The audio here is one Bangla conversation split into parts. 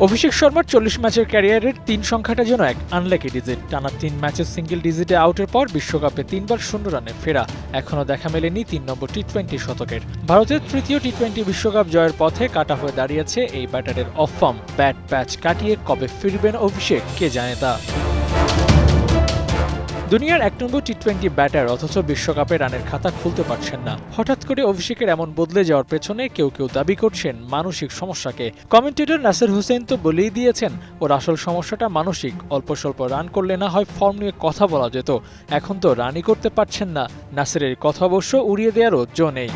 অভিষেক শর্মার 40 ম্যাচের ক্যারিয়ারের 3 সংখ্যাটা যেন এক আনলাকি ডিজিট। টানা 3 ম্যাচের সিঙ্গেল ডিজিটে আউটের পর বিশ্বকাপে 3 বার 0 রানে ফেরা এখনও দেখা মেলেনি 3 নম্বর টি-20 শতকের। ভারতের তৃতীয় টি-20 বিশ্বকাপ জয়ের পথে কাটা হয়ে দাঁড়িয়েছে এই ব্যাটারের অফ ফর্ম। ব্যাট প্যাচ কাটিয়ে কবে ফিরবেন অভিষেক কে জানে তা। দুনিয়ার 1 নম্বর টি-20 ব্যাটার অথচ বিশ্বকাপে রানের খাতা খুলতে পারছেন না। হঠাৎ করে অভিষেকের এমন বদলে যাওয়ার পেছনে কেউ কেউ দাবি করছেন মানসিক সমস্যাকে। কমেন্টেটর নাসির হোসেন তো বলেই দিয়েছেন ওর আসল সমস্যাটা মানসিক। অল্প স্বল্প রান করলে না হয় ফর্ম নিয়ে কথা বলা যেত, এখন তো রানই করতে পারছেন না। নাসিরের কথা অবশ্য উড়িয়ে দেওয়ারও জো নেই।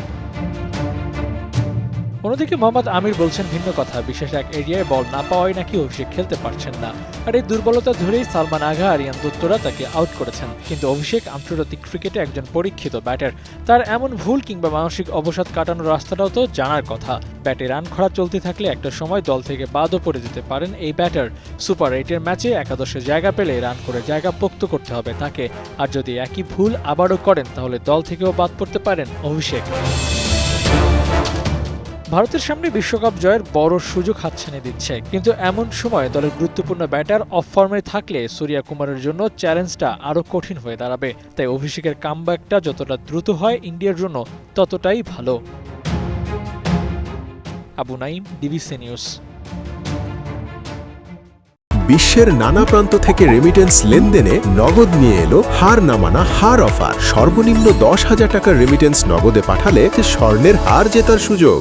অন্যদিকে মোহাম্মদ আমির বলছেন ভিন্ন কথা। বিশেষ এক এরিয়ায় বল না পাওয়ায় নাকি অভিষেক খেলতে পারছেন না, আর এই দুর্বলতা ধরেই সালমান আগা আর রিয়ান দত্তরা তাকে আউট করেছেন। কিন্তু অভিষেক আন্তর্জাতিক ক্রিকেটে একজন পরীক্ষিত ব্যাটার, তার এমন ভুল কিংবা মানসিক অবসাদ কাটানোর রাস্তাটাও তো জানার কথা। ব্যাটে রান খরা চলতে থাকলে একটা সময় দল থেকে বাদও পড়ে যেতে পারেন এই ব্যাটার। সুপার 8-এর ম্যাচে একাদশে জায়গা পেলে রান করে জায়গা পোক্ত করতে হবে তাকে, আর যদি একই ভুল আবারও করেন তাহলে দল থেকেও বাদ পড়তে পারেন অভিষেক। ভারতের সামনে বিশ্বকাপ জয়ের বড় সুযোগ হাতছানি দিচ্ছে, কিন্তু এমন সময় দলের গুরুত্বপূর্ণ ব্যাটার অফ ফর্মে থাকলে সূর্যা কুমারের জন্য চ্যালেঞ্জটা আরও কঠিন হয়ে দাঁড়াবে। তাই অভিষেকের কামব্যাকটা যতটা দ্রুত হয় ইন্ডিয়ার জন্য ততটাই ভালো। Abu Naim, DBC news. বিশ্বের নানা প্রান্ত থেকে রেমিটেন্স লেনদেনে নগদ নিয়ে এলো হার না মানা হার অফার। সর্বনিম্ন 10,000 টাকার রেমিটেন্স নগদে পাঠালে স্বর্ণের হার জেতার সুযোগ।